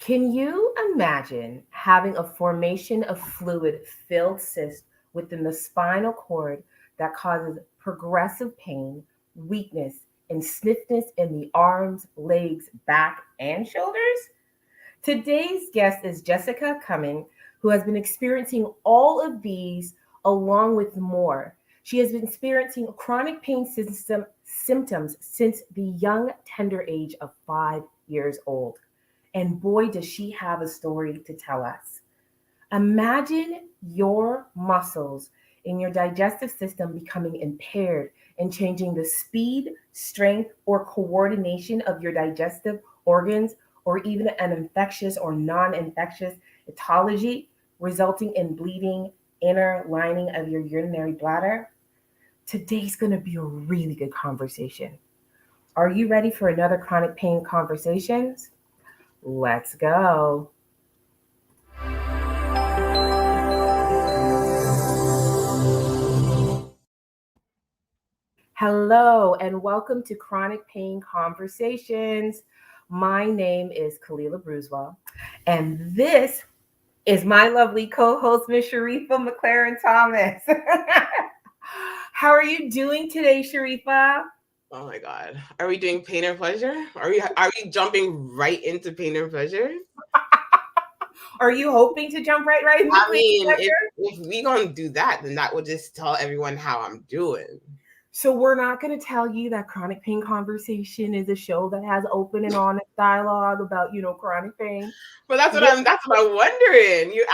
Can you imagine having a formation of fluid filled cyst within the spinal cord that causes progressive pain, weakness, and stiffness in the arms, legs, back, and shoulders? Today's guest is Jessica Cummin, who has been experiencing all of these along with more. She has been experiencing chronic pain symptoms since the young, tender age of 5 years old. And boy, does she have a story to tell us. Imagine your muscles in your digestive system becoming impaired and changing the speed, strength, or coordination of your digestive organs, or even an infectious or non infectious etiology, resulting in bleeding inner lining of your urinary bladder. Today's going to be a really good conversation. Are you ready for another chronic pain conversations? Let's go. Hello, and welcome to Chronic Pain Conversations. My name is Khalilah Bruswell, and this is my lovely co-host, Miss Sheriffa McLaren Thomas. How are you doing today, Sheriffa? Oh my God. Are we doing pain or pleasure? Are we jumping right into pain or pleasure? Are you hoping to jump right into pain or pleasure? If we gonna do that, then that would just tell everyone how I'm doing. So we're not going to tell you that Chronic Pain Conversation is a show that has open and honest dialogue about, chronic pain. Well, that's what I'm wondering. You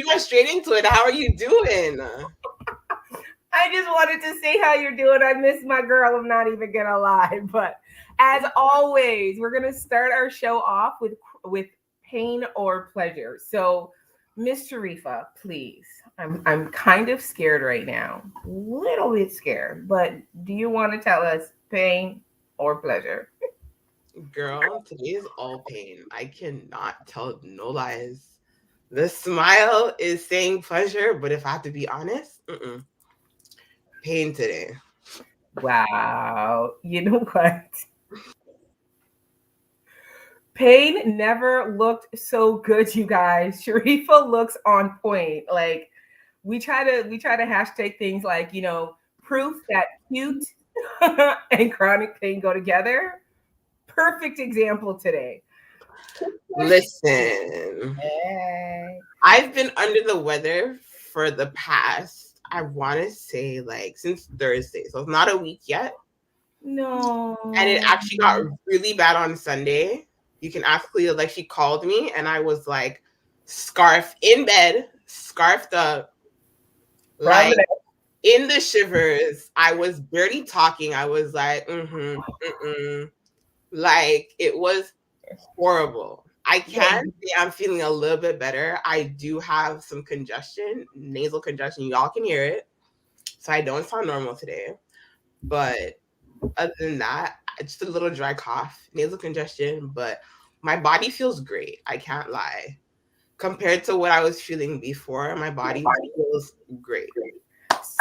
went straight into it. How are you doing? I just wanted to say how you're doing. I miss my girl. I'm not even going to lie. But as always, we're going to start our show off with pain or pleasure. So, Miss Sheriffa, please. I'm kind of scared right now. A little bit scared. But do you want to tell us pain or pleasure? Girl, today is all pain. I cannot tell no lies. The smile is saying pleasure, but if I have to be honest, pain today. Wow. You know what? Pain never looked so good, you guys. Sheriffa looks on point. Like we try to hashtag things like, proof that cute and chronic pain go together. Perfect example today. Listen, I've been under the weather for the past, I want to say, since Thursday. So it's not a week yet. No. And it actually got really bad on Sunday. You can ask Khalilah, she called me and I was like, scarf in bed, scarfed up, in the shivers. I was barely talking. I was like, like it was horrible. I can say I'm feeling a little bit better. I do have some congestion, nasal congestion. Y'all can hear it. So I don't sound normal today. But other than that, just a little dry cough, nasal congestion, but my body feels great. I can't lie. Compared to what I was feeling before, my body feels great.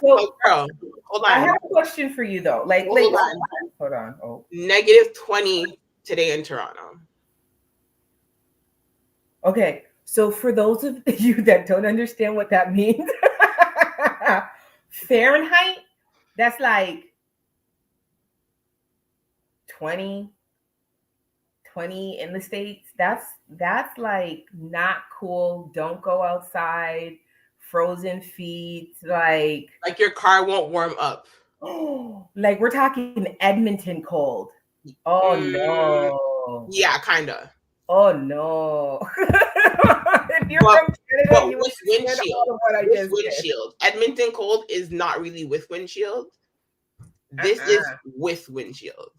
So, girl, hold on. I have a question for you though. Hold on. Oh. -20 today in Toronto. Okay, so for those of you that don't understand what that means, Fahrenheit, that's like 20 in the States. That's like not cool. Don't go outside. Frozen feet, like your car won't warm up. Like we're talking Edmonton cold. Oh no. Yeah, kind of. Oh no. If you're from Canada, you with windshield. Windshield. Edmonton cold is not really with windshield. This is with windshield.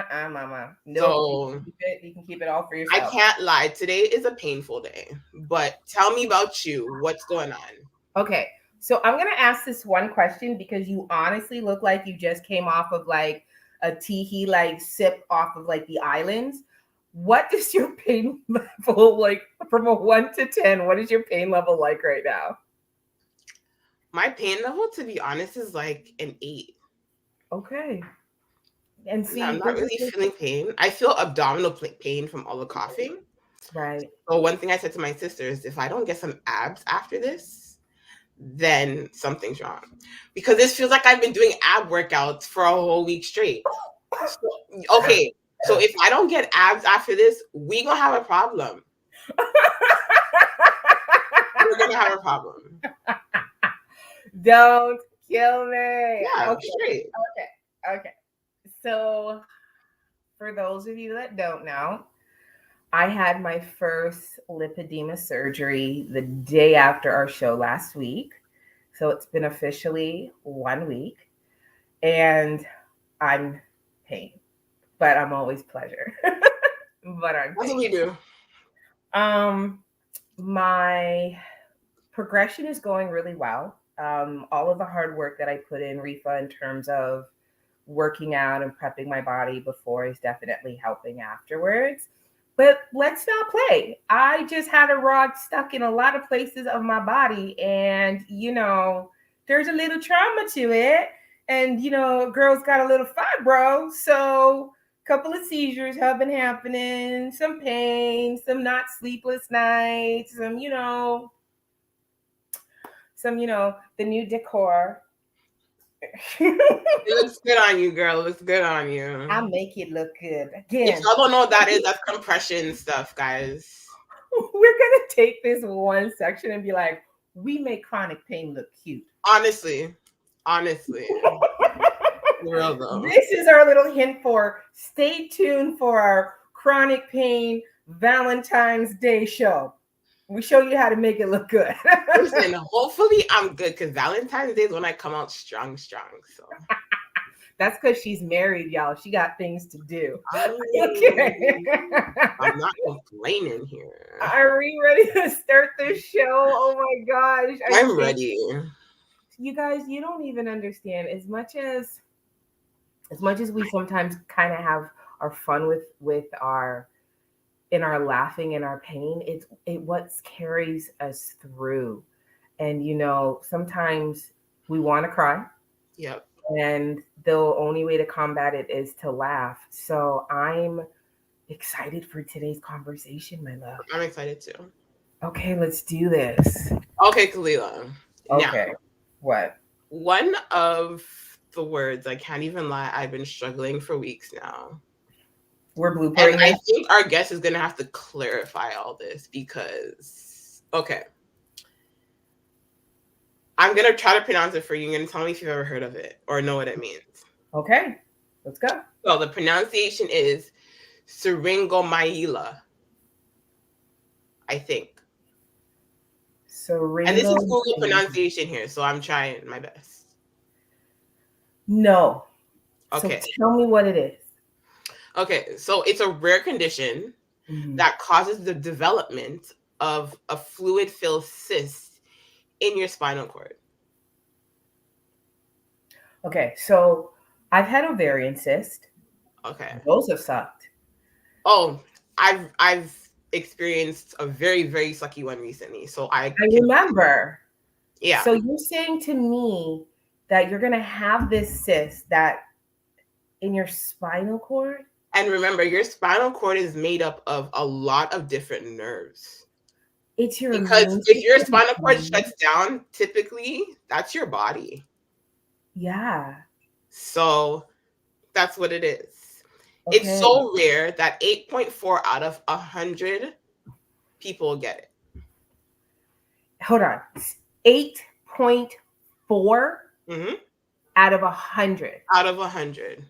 Mama. No, So you can keep it all for yourself. I can't lie. Today is a painful day. But tell me about you. What's going on? Okay. So I'm gonna ask this one question because you honestly look like you just came off of like a teehee sip off of the islands. What is your pain level like from a 1 to 10? What is your pain level like right now? My pain level, to be honest, is like an 8. Okay. And see, I'm not really feeling pain. I feel abdominal pain from all the coughing. Right. So one thing I said to my sister is, if I don't get some abs after this, then something's wrong. Because this feels like I've been doing ab workouts for a whole week straight. So, okay, so if I don't get abs after this, we gonna have a problem. We're gonna have a problem. Don't kill me. Yeah, Okay. straight. Okay. So, for those of you that don't know, I had my first lipedema surgery the day after our show last week. So it's been officially 1 week, and I'm pain, but I'm always pleasure. But I'm That's pain. what we do. My progression is going really well. All of the hard work that I put in, Rifa, in terms of working out and prepping my body before is definitely helping afterwards. But let's not play. I just had a rod stuck in a lot of places of my body, and there's a little trauma to it. And girls got a little fibro, so a couple of seizures have been happening, some pain, some not sleepless nights, some the new decor. It looks good on you, girl. It looks good on you. I make it look good. Again, If y'all don't know what that is, that's compression stuff, guys. we're gonna take this one section and be like, we make chronic pain look cute. Honestly. Real though. This is our little hint for stay tuned for our chronic pain Valentine's Day show. We show you how to make it look good. Listen, hopefully I'm good, because Valentine's Day is when I come out strong. So that's because she's married, y'all. She got things to do. Okay. I'm not complaining here. Are we ready to start this show? Oh my gosh. I'm ready. You guys, you don't even understand. As much as we sometimes kind of have our fun with our laughing and our pain, it what carries us through. And sometimes we want to cry. Yep. And the only way to combat it is to laugh. So I'm excited for today's conversation, my love. I'm excited too. Okay, let's do this. Okay, Khalilah. Okay. Now, What? one of the words, I can't even lie, I've been struggling for weeks now. We're blueprinting. And I think our guest is going to have to clarify all this because, okay. I'm going to try to pronounce it for you. You're going to tell me if you've ever heard of it or know what it means. Okay, let's go. So the pronunciation is Syringomyelia, I think. And this is Google pronunciation here, so I'm trying my best. No. Okay. So tell me what it is. Okay, so it's a rare condition that causes the development of a fluid-filled cyst in your spinal cord. Okay, so I've had ovarian cyst. Okay. Those have sucked. Oh, I've experienced a very, very sucky one recently. So I remember. Yeah. So you're saying to me that you're gonna have this cyst that in your spinal cord? And remember, your spinal cord is made up of a lot of different nerves. It's your because if your spinal cord shuts down, typically that's your body. Yeah. So that's what it is. Okay. It's so rare that 8.4 out of 100 people get it. Hold on. 8.4 out of 100. Out of 100.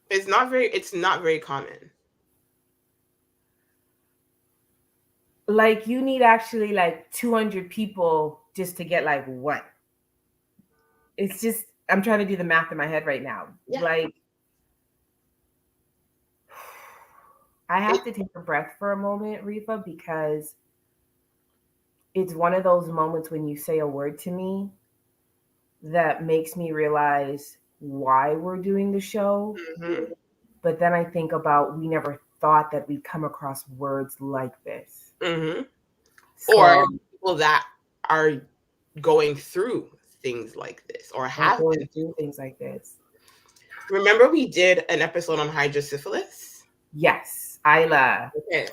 It's not very common. Like you need actually like 200 people just to get like one. It's just, I'm trying to do the math in my head right now. Yeah. Like I have to take a breath for a moment, Rifa, because it's one of those moments when you say a word to me that makes me realize why we're doing the show. But then I think about, we never thought that we'd come across words like this. So, or people that are going through things like this or have going through things like this. Remember we did an episode on hydrosyphilis? Yes, Isla. Okay.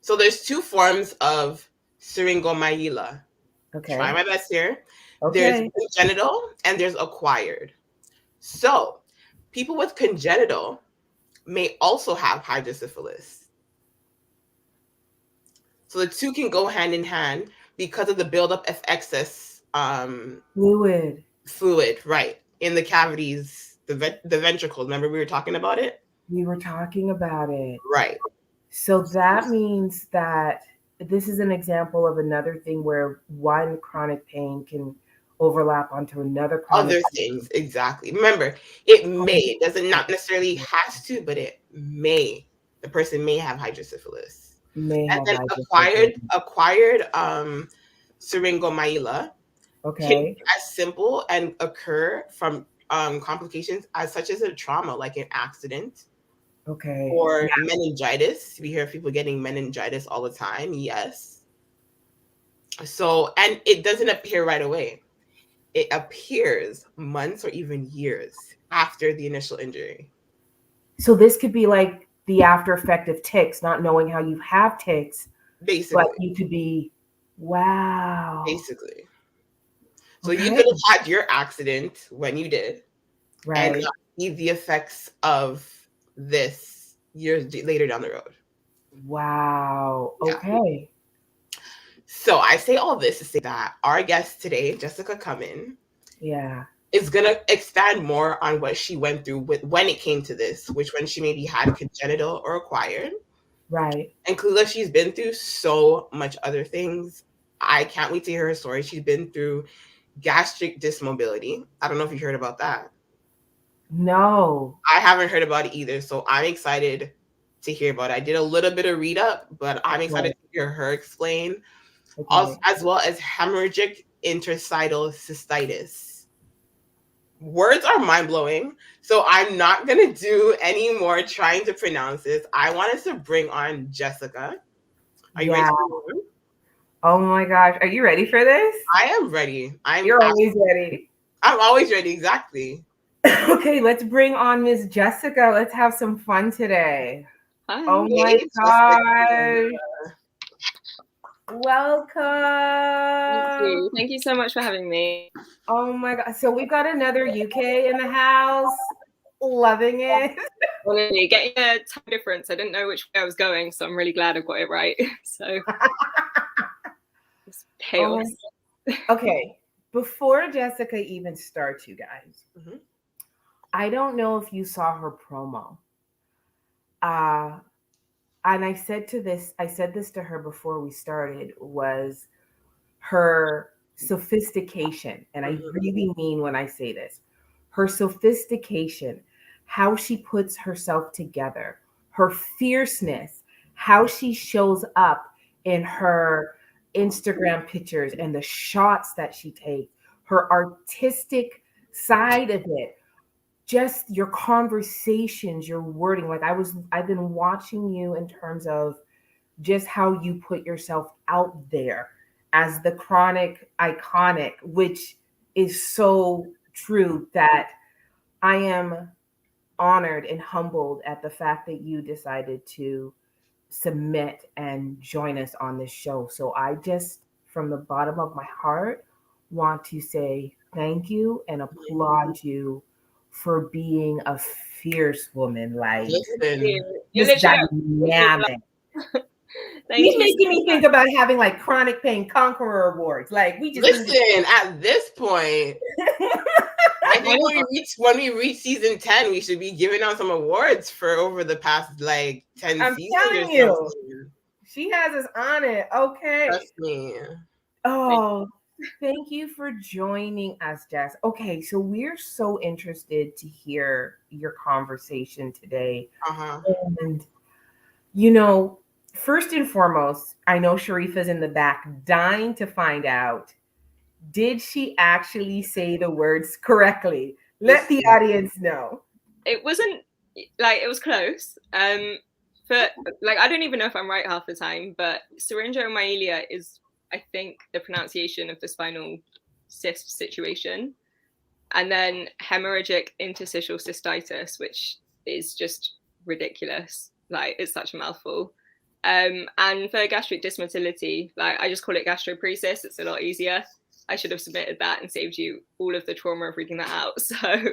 So there's two forms of Syringomyelia. Try Okay. my best here. There's Okay. congenital and there's acquired. So people with congenital may also have hydrosyphilis. So the two can go hand in hand because of the buildup of excess fluid, right, in the cavities, the ventricles. Remember we were talking about it? We were talking about it. Right. So that means that this is an example of another thing where one chronic pain can overlap onto another chronic Other things, exactly. Remember, it doesn't not necessarily has to, but it may. The person may have hydrosyphilis. may And have then hydrosyphilis. acquired syringomyelia can Okay. be as simple and occur from complications as such as a trauma, like an accident Okay. or meningitis. We hear people getting meningitis all the time. Yes. So, and it doesn't appear right away. It appears months or even years after the initial injury. So this could be like the after effect of ticks, not knowing how you have ticks, Basically. but you could be, wow. Basically. So Okay. you could have had your accident when you did, Right. and not see the effects of this years later down the road. Wow. Yeah. Okay. So I say all this to say that our guest today, Jessica Cummin, Yeah. is going to expand more on what she went through with when it came to this, which when she maybe had congenital or acquired. Right. And Khalilah, she's been through so much other things. I can't wait to hear her story. She's been through gastric dysmotility. I don't know if you heard about that. No. I haven't heard about it either. So I'm excited to hear about it. I did a little bit of read up, but I'm excited to hear her explain. Okay. Also, as well as hemorrhagic interstitial cystitis. Words are mind-blowing. So I'm not going to do any more trying to pronounce this. I want us to bring on Jessica. Are you ready? Oh my gosh. Are you ready for this? I am ready. You're always ready. I'm always ready. Exactly. Okay, let's bring on Miss Jessica. Let's have some fun today. Hi. Oh my gosh. Welcome. Thank you so much for having me. Oh my God. So we've got another UK in the house. Loving it. Honestly, getting a time difference. I didn't know which way I was going, so I'm really glad I got it right. So it's chaos. Okay. Before Jessica even starts, you guys, I don't know if you saw her promo. And I said this to her before we started, was her sophistication. And I really mean when I say this, her sophistication, how she puts herself together, her fierceness, how she shows up in her Instagram pictures and the shots that she takes, her artistic side of it, just your conversations, your wording. Like I've been watching you in terms of just how you put yourself out there as the chronic iconic, which is so true, that I am honored and humbled at the fact that you decided to submit and join us on this show. So I just, from the bottom of my heart, want to say thank you and applaud you for being a fierce woman. Like, just dynamic. He's making me think about having like chronic pain conqueror awards. Like, we just listen at this point. I think when we reach season 10, we should be giving out some awards for over the past like 10 I'm seasons. telling you, she has us on it. Okay. Trust me. Oh, thank you for joining us, Jess. Okay, so we're so interested to hear your conversation today. And, you know, first and foremost, I know Sheriffa's in the back dying to find out, did she actually say the words correctly? Let the audience know. It wasn't, like, it was close. But, like, I don't even know if I'm right half the time, but Syringomyelia is, I think, the pronunciation of the spinal cyst situation. And then hemorrhagic interstitial cystitis, which is just ridiculous. Like, it's such a mouthful. And for gastric dysmotility, like, I just call it gastroparesis. It's a lot easier. I should have submitted that and saved you all of the trauma of reading that out. So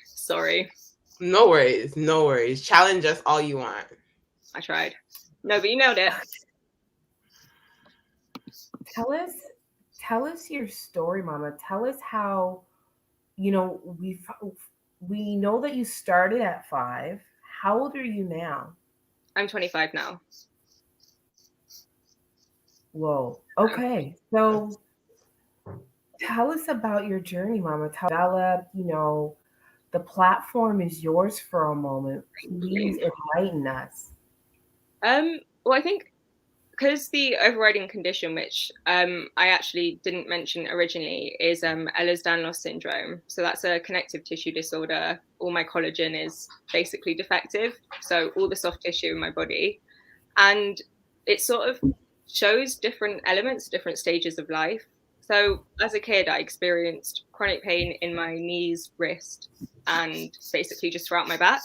sorry. No worries. No worries. Challenge us all you want. I tried. No, but you nailed it. Tell us your story, Mama. Tell us how, you know, we know that you started at 5. How old are you now? I'm 25 now. Whoa. Okay. So tell us about your journey, Mama. Develop, you know, the platform is yours for a moment. Please enlighten us. Well, I think because the overriding condition, which I actually didn't mention originally, is Ehlers-Danlos Syndrome. So that's a connective tissue disorder. All my collagen is basically defective, so all the soft tissue in my body. And it sort of shows different elements, different stages of life. So as a kid, I experienced chronic pain in my knees, wrist, and basically just throughout my back.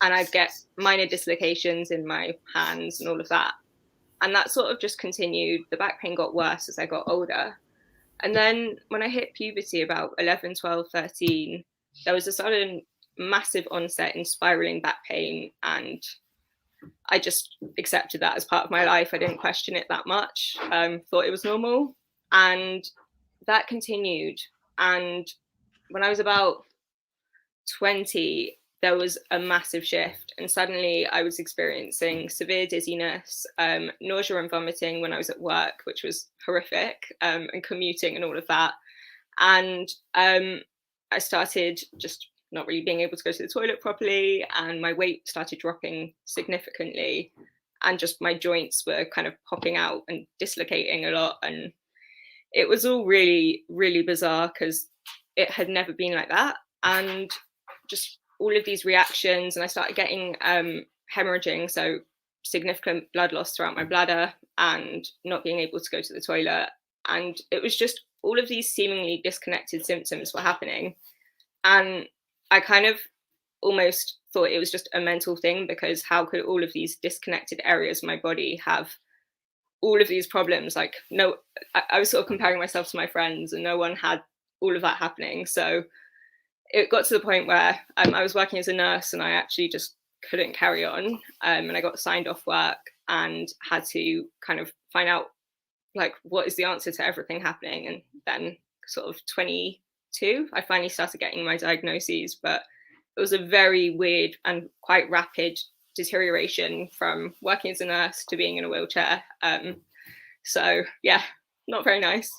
And I'd get minor dislocations in my hands and all of that. And that sort of just continued. The back pain got worse as I got older. And then when I hit puberty, about 11, 12, 13, there was a sudden massive onset in spiraling back pain. And I just accepted that as part of my life. I didn't question it that much. Thought it was normal. And that continued. And when I was about 20, there was a massive shift, and suddenly I was experiencing severe dizziness, nausea and vomiting when I was at work, which was horrific, and commuting and all of that. And I started just not really being able to go to the toilet properly, and my weight started dropping significantly, and just my joints were kind of popping out and dislocating a lot. And it was all really, really bizarre because it had never been like that. And just all of these reactions, and I started getting hemorrhaging, so significant blood loss throughout my bladder and not being able to go to the toilet. And it was just all of these seemingly disconnected symptoms were happening. And I kind of almost thought it was just a mental thing, because how could all of these disconnected areas of my body have all of these problems? Like, no, I was sort of comparing myself to my friends, and no one had all of that happening. So it got to the point where I was working as a nurse, and I actually just couldn't carry on. And I got signed off work and had to kind of find out, like, what is the answer to everything happening. And then sort of 22, I finally started getting my diagnoses, but it was a very weird and quite rapid deterioration from working as a nurse to being in a wheelchair. So yeah, not very nice.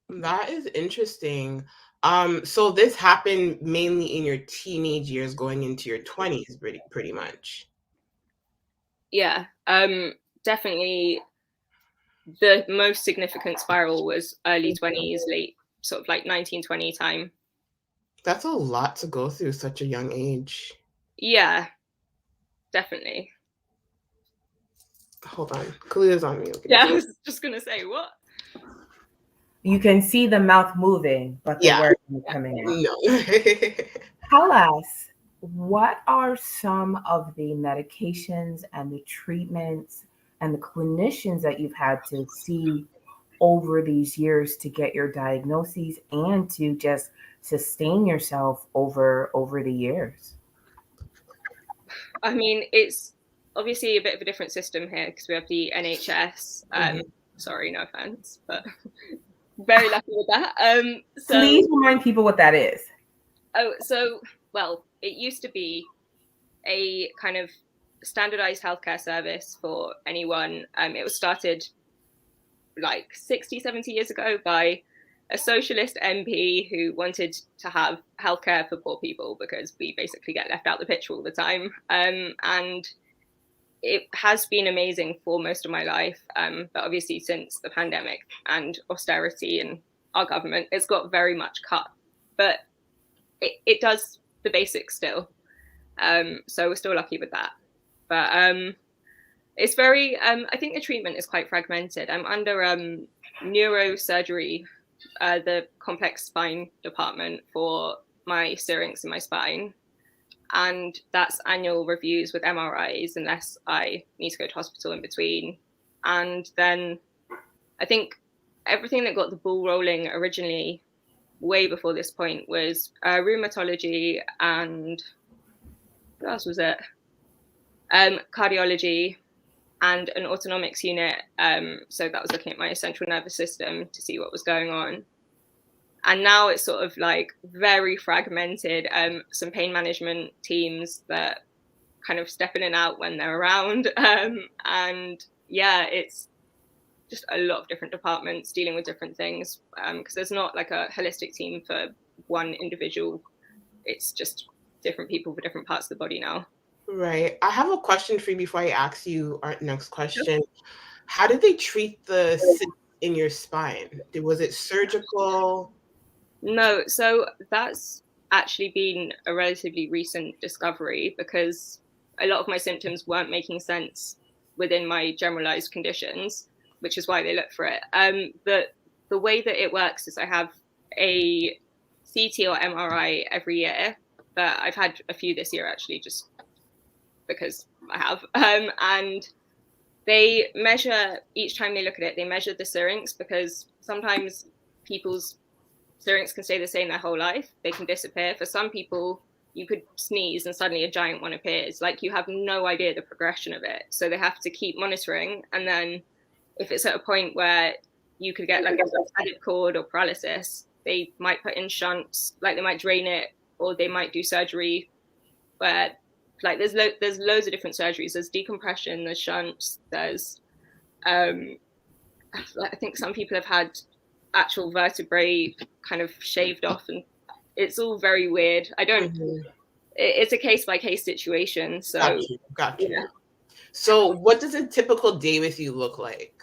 That is interesting. So this happened mainly in your teenage years going into your 20s, pretty much. Yeah, definitely the most significant spiral was early 20s, late sort of like 19, 20 time. That's a lot to go through such a young age. Yeah, definitely. Hold on. Khalilah's on mute. Yeah, I was just going to say, what? You can see the mouth moving, but the words are coming out. No. Tell us, what are some of the medications and the treatments and the clinicians that you've had to see over these years to get your diagnoses and to just sustain yourself over the years? I mean, it's obviously a bit of a different system here because we have the NHS. Sorry, no offense, but very lucky with that. So, please remind people what that is. Oh, so, well, it used to be a kind of standardized healthcare service for anyone. It was started like 60, 70 years ago by a socialist MP who wanted to have healthcare for poor people because we basically get left out the picture all the time. And it has been amazing for most of my life. But obviously since the pandemic and austerity and our government, it's got very much cut. But it does the basics still. So we're still lucky with that. But it's very, I think the treatment is quite fragmented. I'm under neurosurgery the complex spine department for my syrinx and my spine. And that's annual reviews with MRIs unless I need to go to hospital in between. And then I think everything that got the ball rolling originally, way before this point, was rheumatology and what else was it? Cardiology and an autonomics unit. So that was looking at my central nervous system to see what was going on. And now it's sort of like very fragmented, some pain management teams that kind of step in and out when they're around. And yeah, it's just a lot of different departments dealing with different things, because there's not like a holistic team for one individual. It's just different people for different parts of the body now. Right. I have a question for you before I ask you our next question. Sure. How did they treat the cyst in your spine? Was it surgical? No, so that's actually been a relatively recent discovery, because a lot of my symptoms weren't making sense within my generalized conditions, which is why they look for it. But the way that it works is I have a CT or MRI every year, but I've had a few this year actually, just because I have. And they measure, each time they look at it, they measure the syrinx, because sometimes people's syrinx can stay the same their whole life. They can disappear. For some people, you could sneeze and suddenly a giant one appears. Like, you have no idea the progression of it. So they have to keep monitoring. And then if it's at a point where you could get like a added cord or paralysis, they might put in shunts, like they might drain it, or they might do surgery where, like, there's loads of different surgeries. There's decompression, there's shunts, there's I think some people have had actual vertebrae kind of shaved off, and it's all very weird. I don't it's a case by case situation. So got you. Yeah. So what does a typical day with you look like?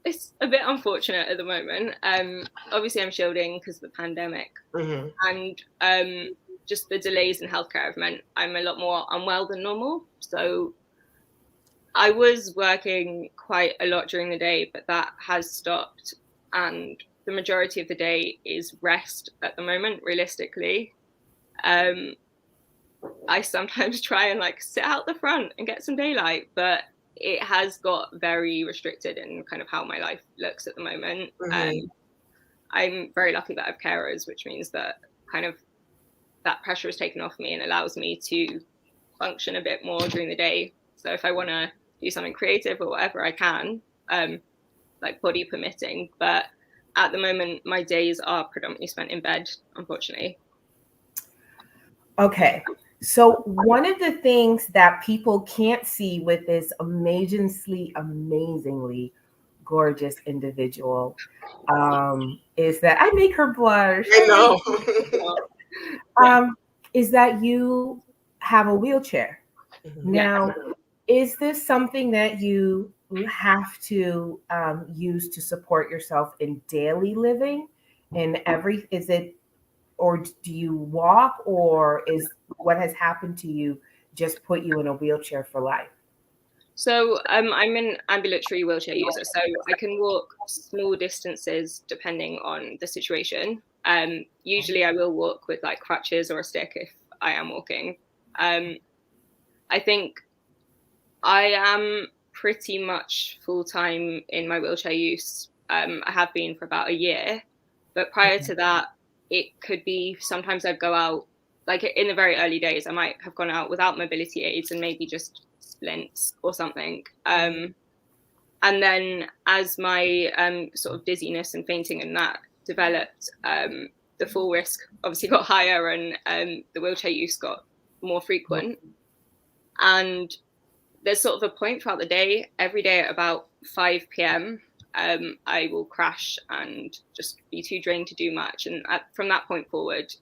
It's a bit unfortunate at the moment. Obviously I'm shielding because of the pandemic, and just the delays in healthcare have meant I'm a lot more unwell than normal. So I was working quite a lot during the day, but that has stopped. And the majority of the day is rest at the moment, realistically. I sometimes try and like sit out the front and get some daylight, but it has got very restricted in kind of how my life looks at the moment. I'm very lucky that I have carers, which means that kind of that pressure is taken off me and allows me to function a bit more during the day. So if I want to do something creative or whatever, I can, like body permitting. But at the moment, my days are predominantly spent in bed, unfortunately. Okay. So one of the things that people can't see with this amazingly gorgeous individual is that I make her blush. I know. Is that you have a wheelchair. Now, is this something that you have to use to support yourself in daily living? Is it, or do you walk, or is what has happened to you just put you in a wheelchair for life? So I'm an ambulatory wheelchair user, so I can walk small distances depending on the situation. Usually I will walk with like crutches or a stick if I am walking. I think I am pretty much full-time in my wheelchair use. I have been for about a year, but prior to that, it could be sometimes I'd go out, like in the very early days, I might have gone out without mobility aids and maybe just splints or something. And then as my sort of dizziness and fainting and that developed, the fall risk obviously got higher, and the wheelchair use got more frequent. And there's sort of a point throughout the day, every day at about 5 p.m, I will crash and just be too drained to do much. And from that point forward,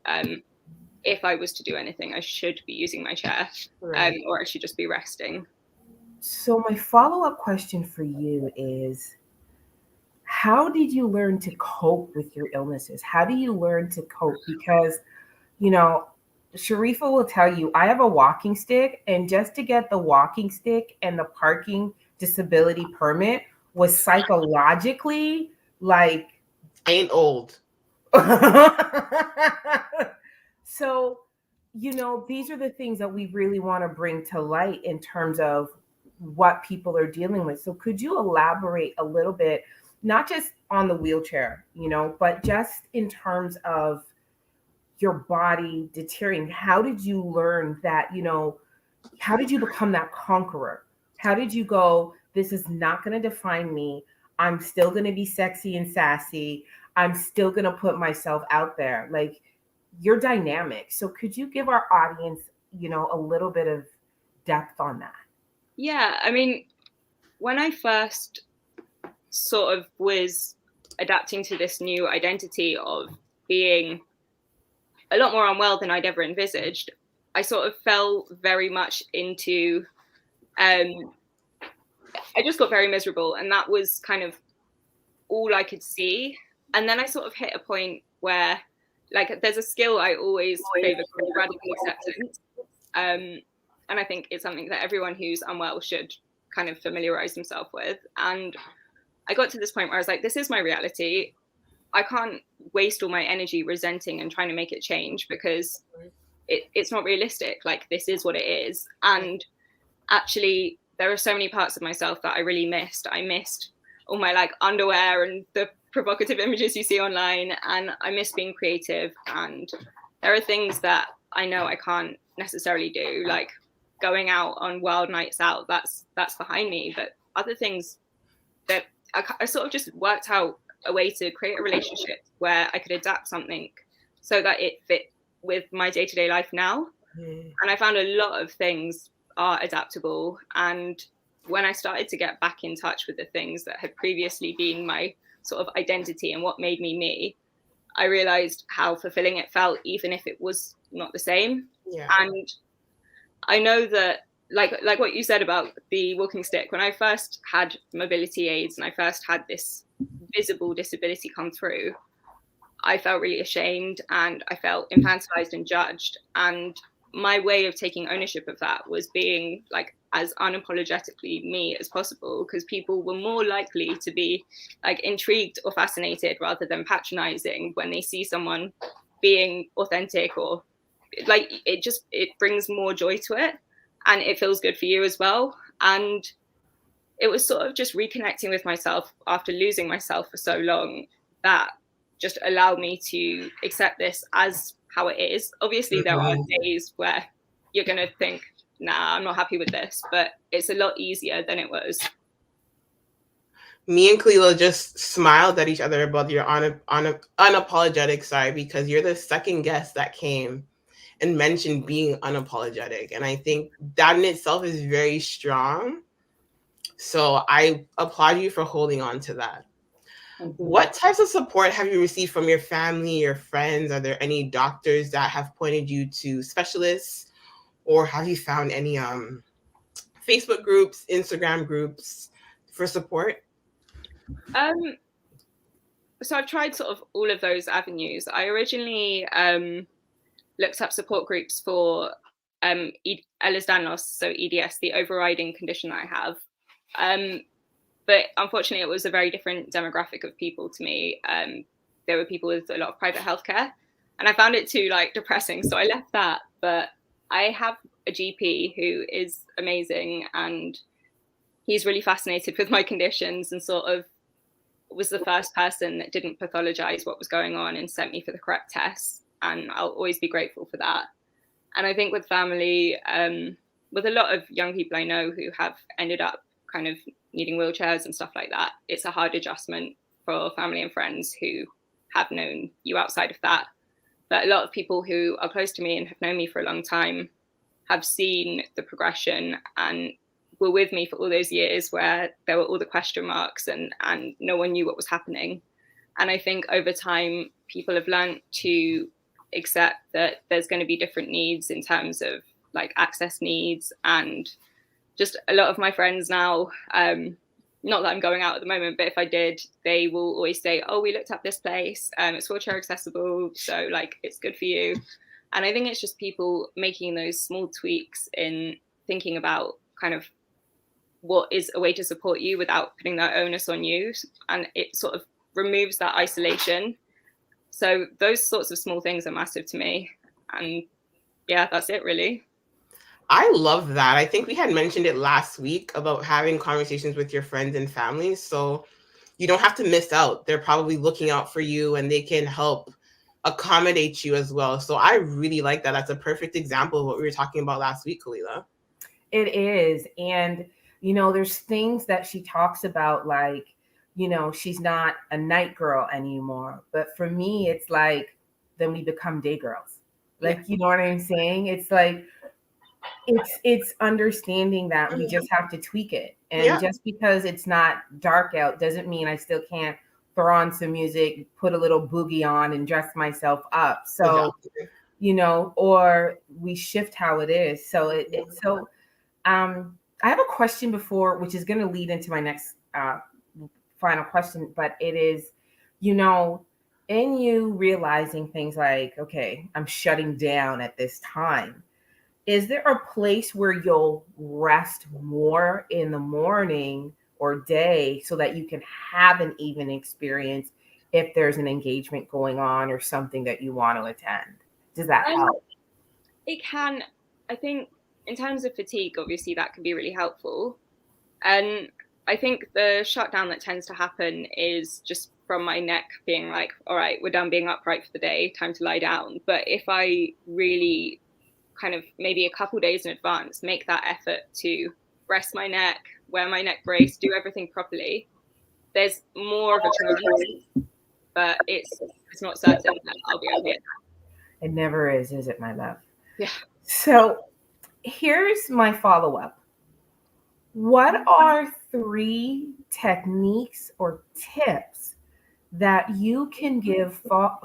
if I was to do anything, I should be using my chair, or I should just be resting. So my follow-up question for you is, how did you learn to cope with your illnesses? How do you learn to cope? Because, you know, Sheriffa will tell you, I have a walking stick, and just to get the walking stick and the parking disability permit was psychologically Like, I ain't old. So, these are the things that we really want to bring to light in terms of what people are dealing with. So could you elaborate a little bit, not just on the wheelchair, but just in terms of your body deteriorating? How did you learn that, how did you become that conqueror? How did you go, this is not going to define me. I'm still going to be sexy and sassy. I'm still going to put myself out there. Like, you're dynamic. So could you give our audience, a little bit of depth on that? Yeah, I mean, when I first sort of was adapting to this new identity of being a lot more unwell than I'd ever envisaged, I sort of fell very much into, I just got very miserable, and that was kind of all I could see. And then I sort of hit a point where, like, there's a skill I always favor called radical acceptance. And I think it's something that everyone who's unwell should kind of familiarize themselves with. And I got to this point where I was like, this is my reality. I can't waste all my energy resenting and trying to make it change, because it's not realistic. Like, this is what it is. And actually, there are so many parts of myself that I really missed. I missed all my like underwear and the provocative images you see online, and I miss being creative. And there are things that I know I can't necessarily do, like going out on wild nights out. That's behind me. But other things that I sort of just worked out a way to create a relationship where I could adapt something so that it fit with my day-to-day life now. And I found a lot of things are adaptable. And when I started to get back in touch with the things that had previously been my sort of identity and what made me me, I realized how fulfilling it felt, even if it was not the same. Yeah. And I know that, like what you said about the walking stick, when I first had mobility aids and I first had this visible disability come through, I felt really ashamed and I felt infantilized and judged. And my way of taking ownership of that was being like as unapologetically me as possible, because people were more likely to be like intrigued or fascinated rather than patronizing when they see someone being authentic, or like it brings more joy to it, and it feels good for you as well. And it was sort of just reconnecting with myself after losing myself for so long that just allowed me to accept this as how it is. Obviously, there are days where you're going to think, nah, I'm not happy with this, but it's a lot easier than it was. Me and Khalilah just smiled at each other about your unapologetic side, because you're the second guest that came and mentioned being unapologetic. And I think that in itself is very strong. So I applaud you for holding on to that. What types of support have you received from your family, your friends? Are there any doctors that have pointed you to specialists, or have you found any Facebook groups, Instagram groups for support? So I've tried sort of all of those avenues. I originally looked up support groups for Ehlers-Danlos, so EDS, the overriding condition I have. But unfortunately, it was a very different demographic of people to me. There were people with a lot of private healthcare, and I found it too like depressing. So I left that. But I have a GP who is amazing, and he's really fascinated with my conditions, and sort of was the first person that didn't pathologize what was going on and sent me for the correct tests. And I'll always be grateful for that. And I think with family, with a lot of young people I know who have ended up kind of needing wheelchairs and stuff like that, it's a hard adjustment for family and friends who have known you outside of that. But a lot of people who are close to me and have known me for a long time have seen the progression and were with me for all those years where there were all the question marks and no one knew what was happening. And I think over time, people have learned to accept that there's going to be different needs in terms of like access needs. And just a lot of my friends now, not that I'm going out at the moment, but if I did, they will always say, oh, we looked up this place, it's wheelchair accessible, so like it's good for you. And I think it's just people making those small tweaks in thinking about kind of what is a way to support you without putting that onus on you. And it sort of removes that isolation. So those sorts of small things are massive to me. And yeah, that's it really. I love that. I think we had mentioned it last week about having conversations with your friends and family. So you don't have to miss out. They're probably looking out for you and they can help accommodate you as well. So I really like that. That's a perfect example of what we were talking about last week, Khalilah. It is. And, there's things that she talks about, like, she's not a night girl anymore. But for me, it's like, then we become day girls. Like, you know what I'm saying? It's like, it's understanding that we just have to tweak it. And just because it's not dark out doesn't mean I still can't throw on some music, put a little boogie on and dress myself up. So, or we shift how it is. So I have a question which is going to lead into my next final question, but it is, in you realizing things like, okay, I'm shutting down at this time. Is there a place where you'll rest more in the morning or day so that you can have an even experience if there's an engagement going on or something that you want to attend? Does that help? It can. I think in terms of fatigue, obviously that can be really helpful. And I think the shutdown that tends to happen is just from my neck being like, all right, we're done being upright for the day, time to lie down. But if I really kind of maybe a couple days in advance make that effort to rest my neck, wear my neck brace, do everything properly, there's more of a chance, but it's not certain that I'll be able to get that. It never is it, my love? Yeah. So here's my follow-up. What are 3 techniques or tips that you can give fellow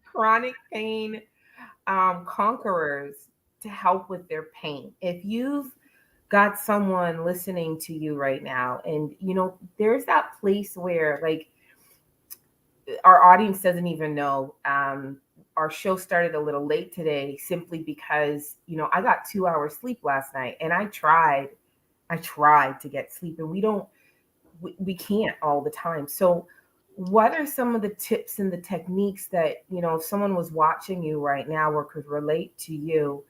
chronic pain conquerors to help with their pain? If you've got someone listening to you right now and there's that place where, like, our audience doesn't even know, our show started a little late today simply because I got 2 hours sleep last night, and I tried to get sleep, and we can't all the time. So what are some of the tips and the techniques that, if someone was watching you right now or could relate to you,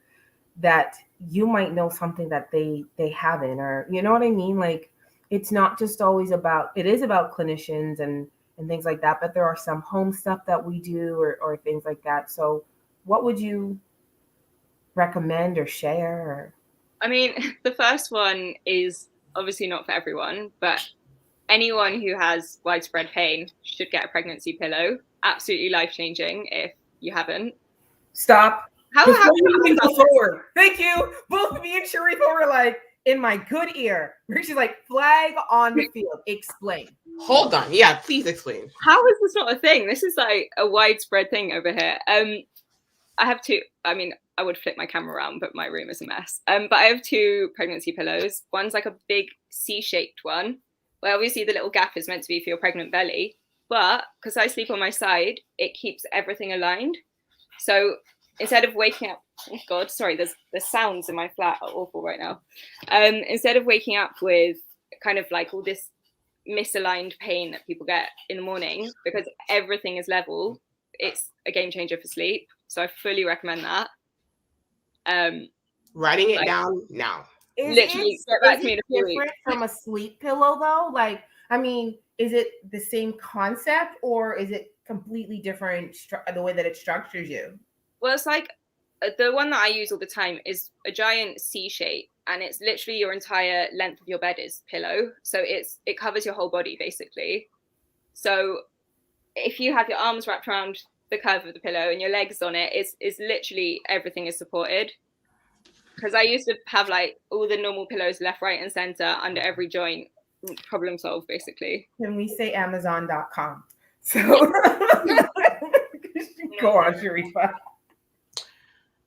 that you might know something that they haven't, or you know what I mean? Like, it's not just always it is about clinicians and things like that, but there are some home stuff that we do or things like that. So what would you recommend or share? I mean, the first one is obviously not for everyone, but anyone who has widespread pain should get a pregnancy pillow. Absolutely life-changing if you haven't. Stop. How you can go forward. Thank you. Both of me and Sheriffa were like in my good ear. She's like, flag on the field. Explain. Hold on. Yeah, please explain. How is this not a thing? This is like a widespread thing over here. I have 2. I mean, I would flip my camera around, but my room is a mess. But I have 2 pregnancy pillows. One's like a big C-shaped one, where obviously the little gap is meant to be for your pregnant belly. But because I sleep on my side, it keeps everything aligned. So instead of waking up, oh God, sorry, the sounds in my flat are awful right now. Instead of waking up with kind of like all this misaligned pain that people get in the morning, because everything is level, it's a game changer for sleep. So I fully recommend that. Writing it down now. Literally, get back to me in a few weeks. From a sleep pillow though? Like, I mean, is it the same concept or is it completely different the way that it structures you? Well, it's like the one that I use all the time is a giant C shape, and it's literally your entire length of your bed is pillow. So it covers your whole body basically. So if you have your arms wrapped around the curve of the pillow and your legs on it, it's literally everything is supported. Because I used to have like all the normal pillows left, right, and center under every joint. Problem solved, basically. Can we say Amazon.com? So go on, Sheriffa.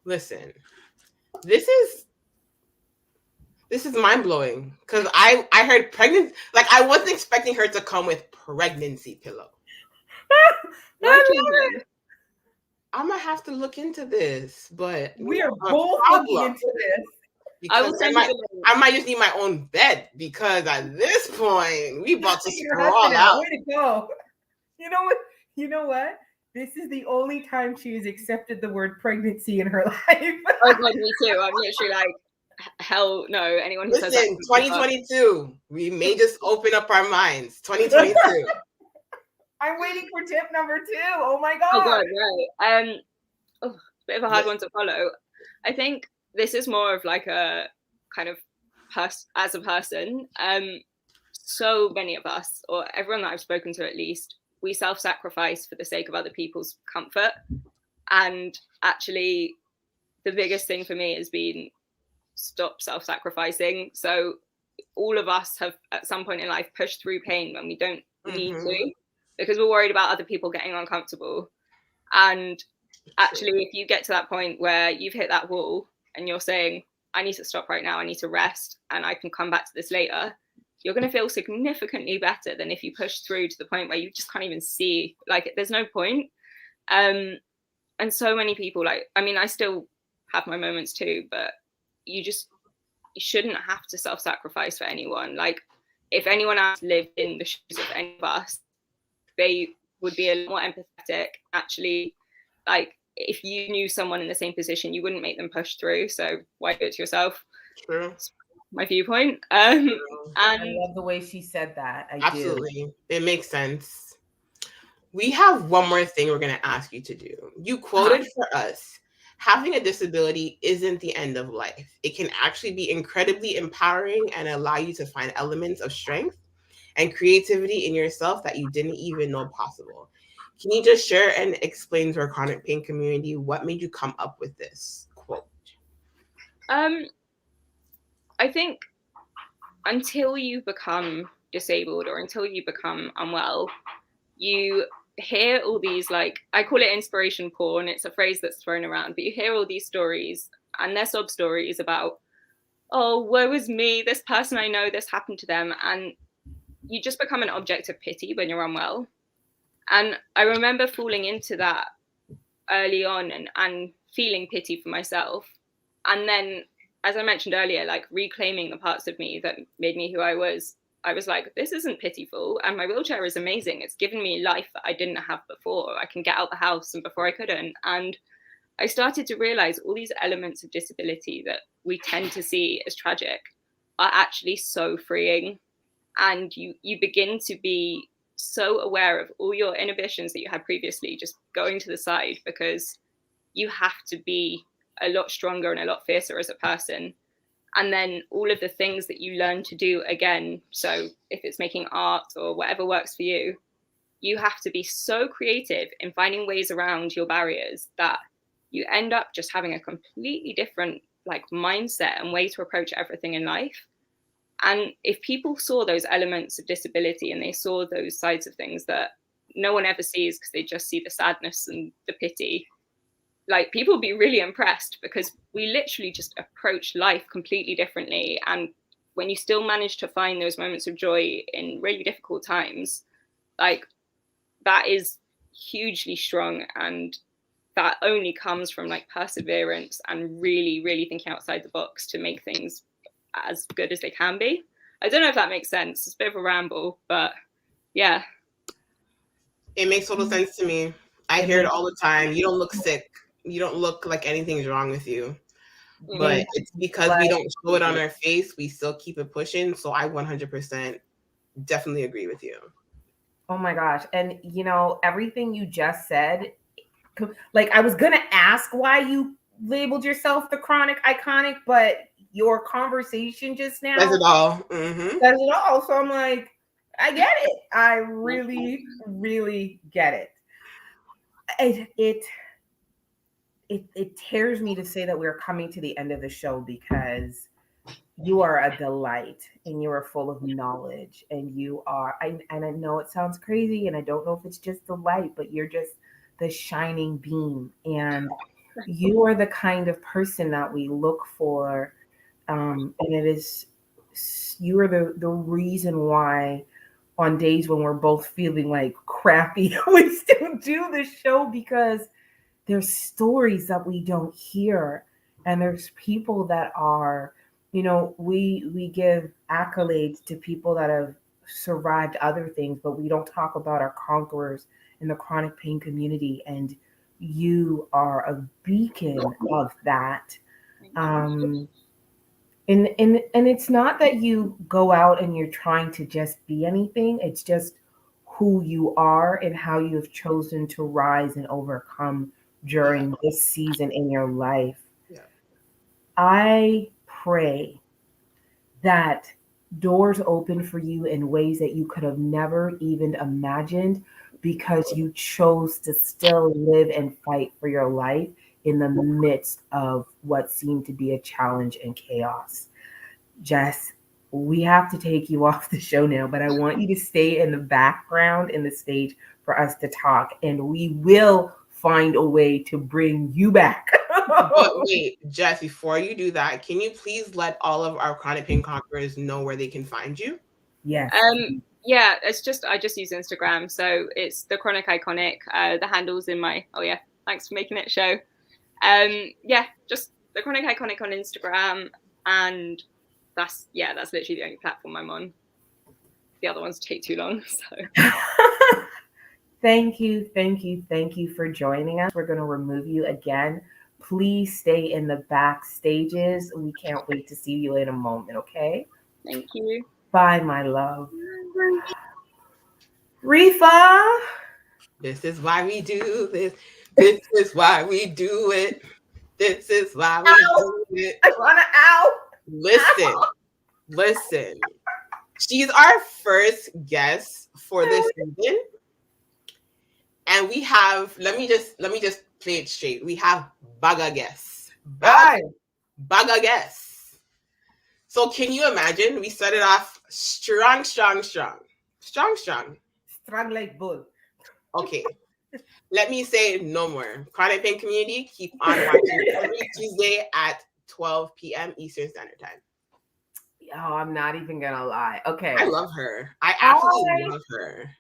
Listen, this is mind blowing because I heard pregnancy, like I wasn't expecting her to come with pregnancy pillow. I'm gonna have to look into this, but we are both looking into this. Because I might just need my own bed, because at this point we about to sprawl out. Way to go. You know what? This is the only time she has accepted the word pregnancy in her life. Oh God, me too. I'm literally like, hell no. Anyone who says that. 2022, we may just open up our minds. 2022. I'm waiting for tip number 2. Oh my God. Oh God, right. Bit of a hard one to follow. I think this is more of like a kind of as a person. So many of us, or everyone that I've spoken to at least, we self-sacrifice for the sake of other people's comfort. And actually, the biggest thing for me has been stop self-sacrificing. So all of us have at some point in life pushed through pain when we don't need to, because we're worried about other people getting uncomfortable. And actually, if you get to that point where you've hit that wall and you're saying, I need to stop right now, I need to rest, and I can come back to this later, you're going to feel significantly better than if you push through to the point where you just can't even see, like, there's no point. And so many people, like, I mean, I still have my moments too, but you shouldn't have to self-sacrifice for anyone. Like, if anyone else lived in the shoes of any of us, they would be a lot more empathetic. Actually, like, if you knew someone in the same position, you wouldn't make them push through. So why do it to yourself? True. My viewpoint. And I love the way she said that. Absolutely. It makes sense. We have one more thing we're going to ask you to do. You quoted for us, having a disability isn't the end of life. It can actually be incredibly empowering and allow you to find elements of strength and creativity in yourself that you didn't even know possible. Can you just share and explain to our chronic pain community what made you come up with this quote? I think until you become disabled or until you become unwell, you hear all these, like, I call it inspiration porn. It's a phrase that's thrown around, but you hear all these stories, and they're sob stories about, oh, woe is me, this person I know, this happened to them. And you just become an object of pity when you're unwell. And I remember falling into that early on and feeling pity for myself. And then, as I mentioned earlier, like, reclaiming the parts of me that made me who I was like, this isn't pitiful. And my wheelchair is amazing. It's given me life that I didn't have before. I can get out the house, and before I couldn't. And I started to realize all these elements of disability that we tend to see as tragic are actually so freeing. And you begin to be so aware of all your inhibitions that you had previously just going to the side, because you have to be a lot stronger and a lot fiercer as a person. And then all of the things that you learn to do again, so if it's making art or whatever works for you, you have to be so creative in finding ways around your barriers that you end up just having a completely different, like, mindset and way to approach everything in life. And if people saw those elements of disability and they saw those sides of things that no one ever sees because they just see the sadness and the pity, like, people would be really impressed, because we literally just approach life completely differently. And when you still manage to find those moments of joy in really difficult times, like, that is hugely strong. And that only comes from, like, perseverance and really, really thinking outside the box to make things as good as they can be. I don't know if that makes sense. It's a bit of a ramble, but yeah. It makes total sense to me. I hear it all the time. You don't look sick. You don't look like anything's wrong with you. But it's because we don't show it on our face. We still keep it pushing. So I 100% definitely agree with you. Oh my gosh. And you know, everything you just said, like, I was going to ask why you labeled yourself the chronic iconic, but your conversation just now says it all. Says it all. So I'm like, I get it. I really, really get it. It tears me to say that we're coming to the end of the show, because you are a delight and you are full of knowledge, and you are, and I know it sounds crazy, and I don't know if it's just the light, but you're just the shining beam, and you are the kind of person that we look for. And it is, you are the reason why on days when we're both feeling like crappy, we still do this show, because there's stories that we don't hear, and there's people that are You know, we give accolades to people that have survived other things, but we don't talk about our conquerors in the chronic pain community. And you are a beacon of that. And it's not that you go out and you're trying to just be anything. It's just who you are and how you have chosen to rise and overcome during this season in your life. Yeah. I pray that doors open for you in ways that you could have never even imagined, because you chose to still live and fight for your life in the midst of what seemed to be a challenge and chaos. Jess, we have to take you off the show now, but I want you to stay in the background in the stage for us to talk, and we will find a way to bring you back. But wait, Jess, before you do that, can you please let all of our chronic pain conquerors know where they can find you? Yes. Yeah, I just use Instagram, so it's the Chronic Iconic. The handle's in my thanks for making it show. Just the Chronic Iconic on Instagram, and that's literally the only platform I'm on. The other ones take too long. So thank you for joining us. We're going to remove you again. Please stay in the back stages. We can't wait to see you in a moment, okay? Thank you. Bye, my love. Sheriffa. This is why we do this. This is why we do it. This is why we do it. I want to out. Listen. She's our first guest for this season. And we have, let me just play it straight. We have baga guests. Baga guests. So can you imagine? We started off strong. Strong like bull. Okay. Let me say no more. Chronic pain community, keep on watching every Tuesday at 12 p.m. Eastern Standard Time. Oh, I'm not even gonna lie. Okay. I love her. I absolutely love her.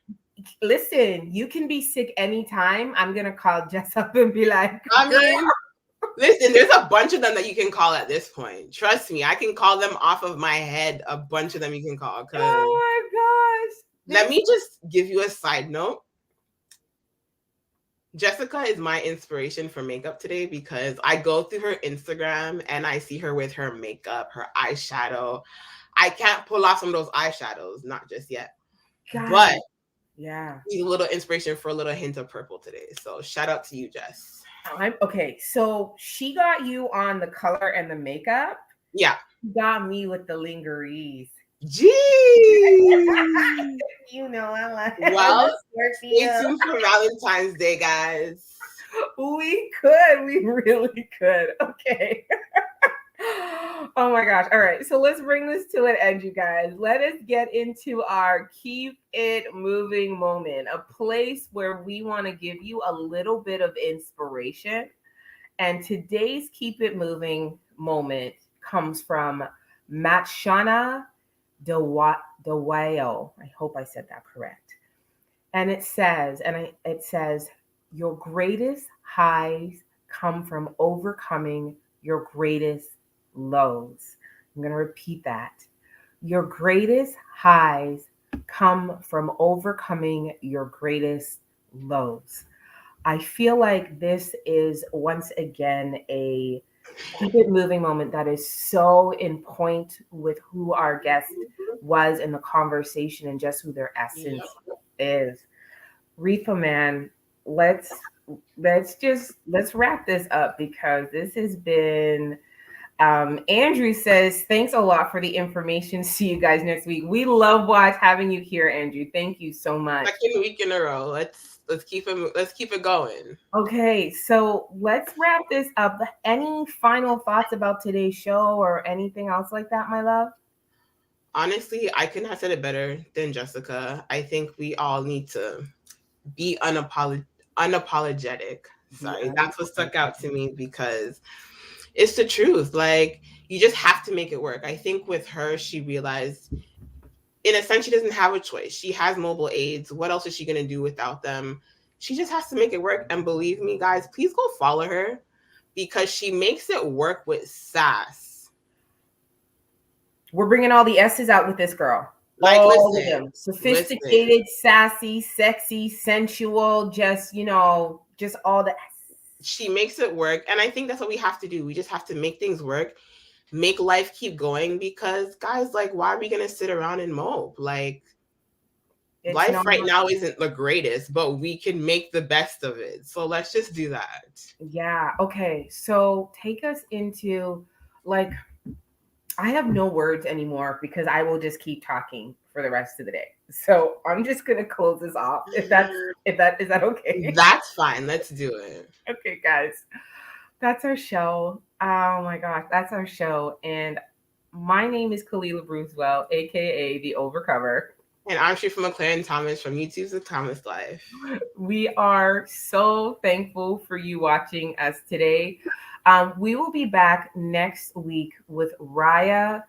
Listen, you can be sick anytime. I'm gonna call Jess up and be like, I mean, listen, there's a bunch of them that you can call at this point. Trust me, I can call them off of my head. A bunch of them you can call. Oh my gosh. Let me just give you a side note. Jessica is my inspiration for makeup today, because I go through her Instagram and I see her with her makeup, her eyeshadow. I can't pull off some of those eyeshadows, not just yet. But yeah, need a little inspiration for a little hint of purple today. So shout out to you, Jess. Okay, so she got you on the color and the makeup. Yeah. Got me with the lingeries. Gee. You know, I like well, stay tuned for Valentine's Day, guys. We really could. Okay. Oh my gosh. All right. So let's bring this to an end, you guys. Let us get into our keep it moving moment, a place where we want to give you a little bit of inspiration. And today's keep it moving moment comes from Matshana Dewao. I hope I said that correct. And it says, your greatest highs come from overcoming your greatest lows. I'm going to repeat that. Your greatest highs come from overcoming your greatest lows. I feel like this is once again a keep it moving moment that is so in point with who our guest was in the conversation and just who their essence is. Sheriffa, man, let's wrap this up, because this has been Andrew says, thanks a lot for the information. See you guys next week. We love having you here, Andrew. Thank you so much. Second week in a row. Let's keep it going. Okay, so let's wrap this up. Any final thoughts about today's show or anything else like that, my love? Honestly, I couldn't have said it better than Jessica. I think we all need to be unapologetic. Sorry, that's what stuck out to me, because it's the truth. Like, you just have to make it work. I think with her, she realized, in a sense, she doesn't have a choice. She has mobile aids. What else is she going to do without them? She just has to make it work. And believe me, guys, please go follow her, because she makes it work with sass. We're bringing all the S's out with this girl. Like, all listen, of them. Sophisticated, listen. sassy, sexy, sensual, just, just all the She makes it work. And I think that's what we have to do. We just have to make things work, make life keep going, because guys, like, why are we going to sit around and mope? Like, life right now isn't the greatest, but we can make the best of it. So let's just do that. Yeah. Okay. So take us into, like, I have no words anymore because I will just keep talking for the rest of the day. So I'm just gonna close this off. Is that okay? That's fine. Let's do it. Okay, guys. That's our show. Oh my gosh, that's our show. And my name is Khalilah Brucewell, aka the Overcover. And I'm Sheriffa McLaren Thomas from YouTube's The Thomas Life. We are so thankful for you watching us today. We will be back next week with Raya.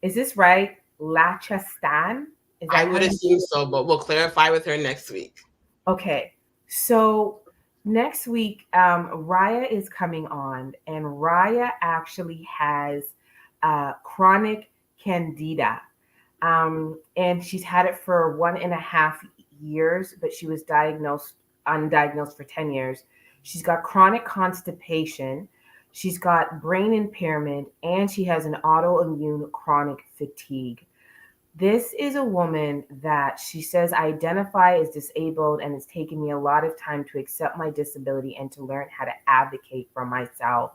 Is this right? Lachastan? I would assume so, but we'll clarify with her next week. Okay. So next week, Raya is coming on, and Raya actually has chronic candida. And she's had it for 1.5 years, but she was undiagnosed for 10 years. She's got chronic constipation. She's got brain impairment, and she has an autoimmune chronic fatigue. This is a woman that she says, I identify as disabled, and it's taken me a lot of time to accept my disability and to learn how to advocate for myself.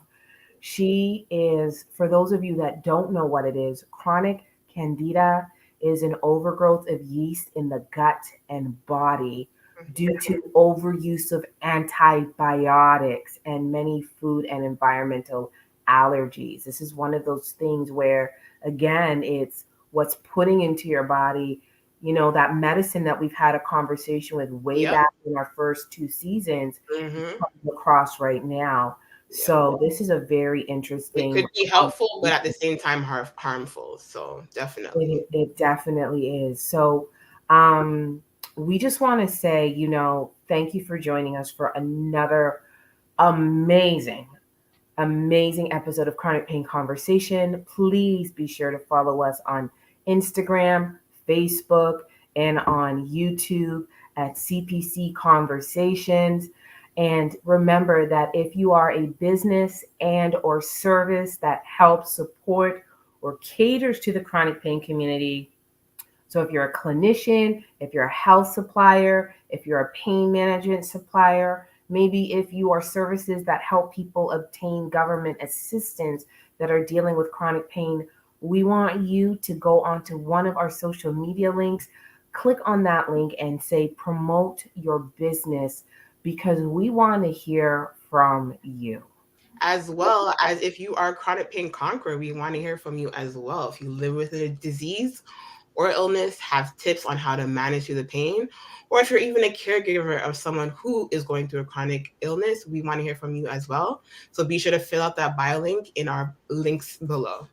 She is, for those of you that don't know what it is, chronic candida is an overgrowth of yeast in the gut and body due to overuse of antibiotics and many food and environmental allergies. This is one of those things where, again, it's what's putting into your body, that medicine that we've had a conversation with way back in our first 2 seasons, coming across right now. So this is a very interesting. It could be helpful, but at the same time harmful. So definitely. It definitely is. So we just want to say, thank you for joining us for another amazing episode of Chronic Pain Conversation. Please be sure to follow us on Instagram, Facebook, and on YouTube at CPC Conversations. And remember that if you are a business and or service that helps support or caters to the chronic pain community, so if you're a clinician, if you're a health supplier, if you're a pain management supplier, maybe if you are services that help people obtain government assistance that are dealing with chronic pain, we want you to go onto one of our social media links, click on that link and say, promote your business, because we want to hear from you. As well as if you are a chronic pain conqueror, we want to hear from you as well. If you live with a disease or illness, have tips on how to manage through the pain, or if you're even a caregiver of someone who is going through a chronic illness, we want to hear from you as well. So be sure to fill out that bio link in our links below.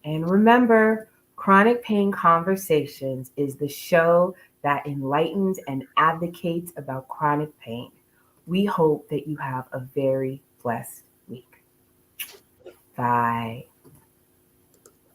And remember, Chronic Pain Conversations is the show that enlightens and advocates about chronic pain. We hope that you have a very blessed week. Bye.